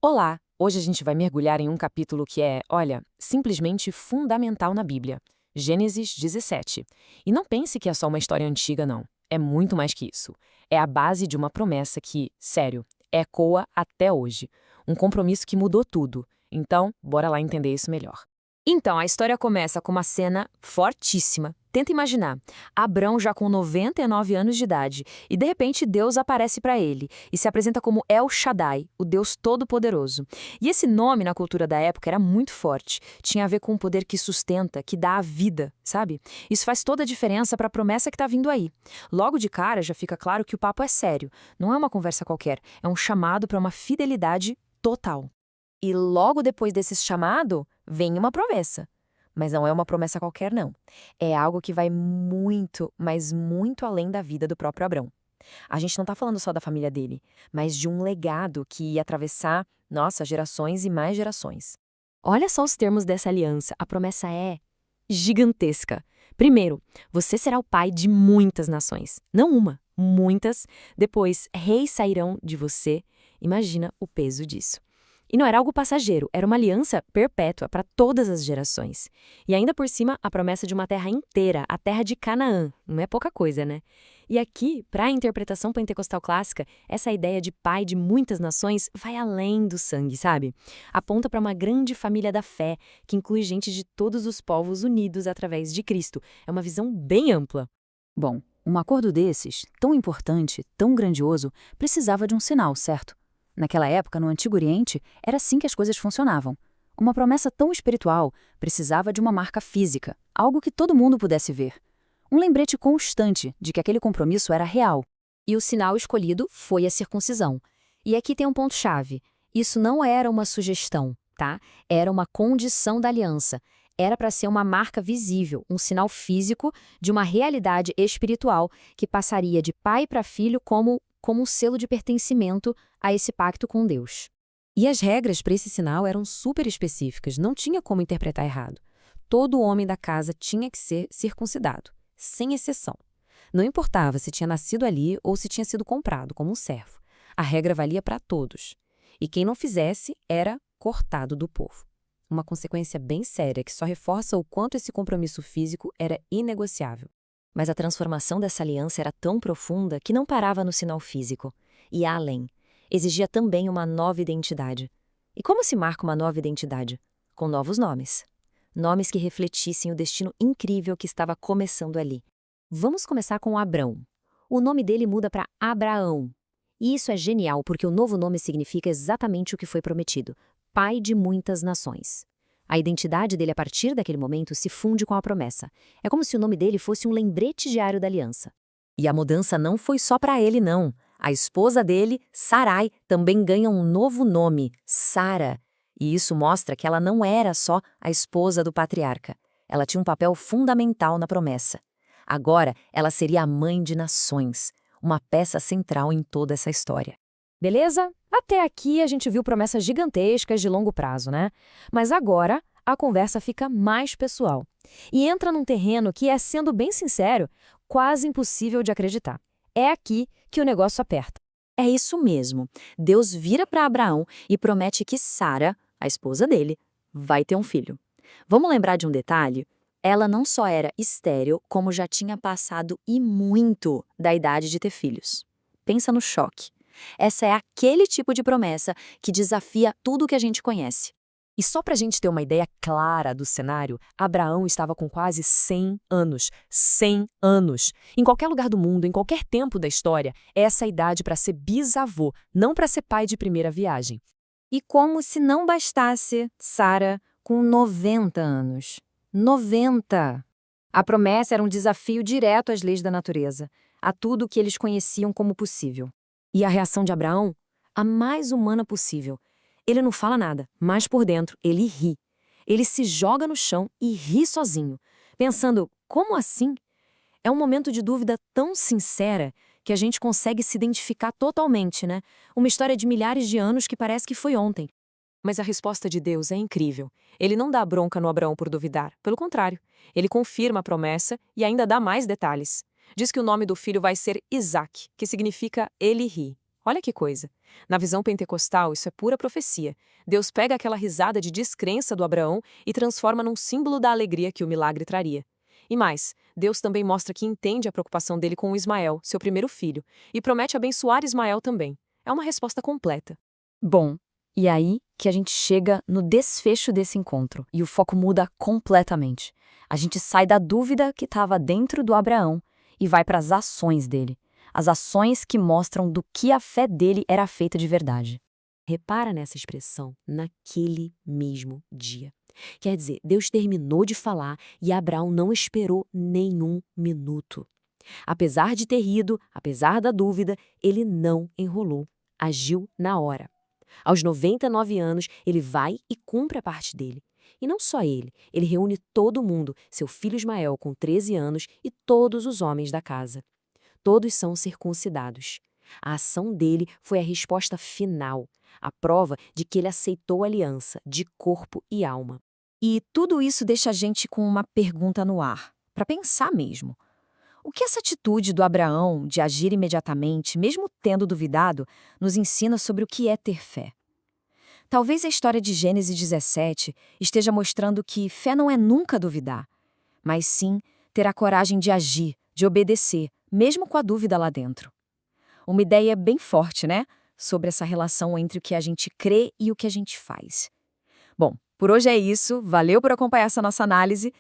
Olá! Hoje a gente vai mergulhar em um capítulo que é, olha, simplesmente fundamental na Bíblia. Gênesis 17. E não pense que é só uma história antiga, não. É muito mais que isso. É a base de uma promessa que, sério, ecoa até hoje. Um compromisso que mudou tudo. Então, bora lá entender isso melhor. Então, a história começa com uma cena fortíssima. Tenta imaginar, Abrão já com 99 anos de idade, e de repente Deus aparece para ele e se apresenta como El Shaddai, o Deus Todo-Poderoso. E esse nome na cultura da época era muito forte, tinha a ver com o poder que sustenta, que dá a vida, sabe? Isso faz toda a diferença para a promessa que está vindo aí. Logo de cara já fica claro que o papo é sério, não é uma conversa qualquer, é um chamado para uma fidelidade total. E logo depois desse chamado, vem uma promessa. Mas não é uma promessa qualquer, não. É algo que vai muito, mas muito além da vida do próprio Abrão. A gente não está falando só da família dele, mas de um legado que ia atravessar, nossa, gerações e mais gerações. Olha só os termos dessa aliança. A promessa é gigantesca. Primeiro, você será o pai de muitas nações. Não uma, muitas. Depois, reis sairão de você. Imagina o peso disso. E não era algo passageiro, era uma aliança perpétua para todas as gerações. E ainda por cima, a promessa de uma terra inteira, a terra de Canaã. Não é pouca coisa, né? E aqui, para a interpretação pentecostal clássica, essa ideia de pai de muitas nações vai além do sangue, sabe? Aponta para uma grande família da fé, que inclui gente de todos os povos unidos através de Cristo. É uma visão bem ampla. Bom, um acordo desses, tão importante, tão grandioso, precisava de um sinal, certo? Naquela época, no Antigo Oriente, era assim que as coisas funcionavam. Uma promessa tão espiritual precisava de uma marca física, algo que todo mundo pudesse ver. Um lembrete constante de que aquele compromisso era real. E o sinal escolhido foi a circuncisão. E aqui tem um ponto-chave. Isso não era uma sugestão, tá? Era uma condição da aliança. Era para ser uma marca visível, um sinal físico de uma realidade espiritual que passaria de pai para filho como um selo de pertencimento a esse pacto com Deus. E as regras para esse sinal eram super específicas, não tinha como interpretar errado. Todo homem da casa tinha que ser circuncidado, sem exceção. Não importava se tinha nascido ali ou se tinha sido comprado como um servo. A regra valia para todos. E quem não fizesse era cortado do povo. Uma consequência bem séria que só reforça o quanto esse compromisso físico era inegociável. Mas a transformação dessa aliança era tão profunda que não parava no sinal físico. E além, exigia também uma nova identidade. E como se marca uma nova identidade? Com novos nomes. Nomes que refletissem o destino incrível que estava começando ali. Vamos começar com Abrão. O nome dele muda para Abraão. E isso é genial porque o novo nome significa exatamente o que foi prometido: pai de muitas nações. A identidade dele a partir daquele momento se funde com a promessa. É como se o nome dele fosse um lembrete diário da aliança. E a mudança não foi só para ele, não. A esposa dele, Sarai, também ganha um novo nome, Sara. E isso mostra que ela não era só a esposa do patriarca. Ela tinha um papel fundamental na promessa. Agora, ela seria a mãe de nações, uma peça central em toda essa história. Beleza? Até aqui a gente viu promessas gigantescas de longo prazo, né? Mas agora a conversa fica mais pessoal. E entra num terreno que é, sendo bem sincero, quase impossível de acreditar. É aqui que o negócio aperta. É isso mesmo. Deus vira para Abraão e promete que Sara, a esposa dele, vai ter um filho. Vamos lembrar de um detalhe? Ela não só era estéril, como já tinha passado e muito da idade de ter filhos. Pensa no choque. Essa é aquele tipo de promessa que desafia tudo o que a gente conhece. E só para a gente ter uma ideia clara do cenário, Abraão estava com quase 100 anos. 100 anos! Em qualquer lugar do mundo, em qualquer tempo da história, essa é a idade para ser bisavô, não para ser pai de primeira viagem. E como se não bastasse, Sara com 90 anos. 90! A promessa era um desafio direto às leis da natureza, a tudo o que eles conheciam como possível. E a reação de Abraão? A mais humana possível. Ele não fala nada, mas por dentro ele ri. Ele se joga no chão e ri sozinho, pensando, como assim? É um momento de dúvida tão sincera que a gente consegue se identificar totalmente, né? Uma história de milhares de anos que parece que foi ontem. Mas a resposta de Deus é incrível. Ele não dá bronca no Abraão por duvidar. Pelo contrário, ele confirma a promessa e ainda dá mais detalhes. Diz que o nome do filho vai ser Isaque, que significa ele ri. Olha que coisa. Na visão pentecostal, isso é pura profecia. Deus pega aquela risada de descrença do Abraão e transforma num símbolo da alegria que o milagre traria. E mais, Deus também mostra que entende a preocupação dele com o Ismael, seu primeiro filho, e promete abençoar Ismael também. É uma resposta completa. Bom, e aí que a gente chega no desfecho desse encontro, e o foco muda completamente. A gente sai da dúvida que estava dentro do Abraão e vai para as ações dele. As ações que mostram do que a fé dele era feita de verdade. Repara nessa expressão, naquele mesmo dia. Quer dizer, Deus terminou de falar e Abraão não esperou nenhum minuto. Apesar de ter rido, apesar da dúvida, ele não enrolou. Agiu na hora. Aos 99 anos, ele vai e cumpre a parte dele. E não só ele reúne todo mundo, seu filho Ismael com 13 anos e todos os homens da casa. Todos são circuncidados. A ação dele foi a resposta final, a prova de que ele aceitou a aliança de corpo e alma. E tudo isso deixa a gente com uma pergunta no ar, para pensar mesmo. O que essa atitude do Abraão de agir imediatamente, mesmo tendo duvidado, nos ensina sobre o que é ter fé? Talvez a história de Gênesis 17 esteja mostrando que fé não é nunca duvidar, mas sim ter a coragem de agir, de obedecer, mesmo com a dúvida lá dentro. Uma ideia bem forte, né? Sobre essa relação entre o que a gente crê e o que a gente faz. Bom, por hoje é isso. Valeu por acompanhar essa nossa análise.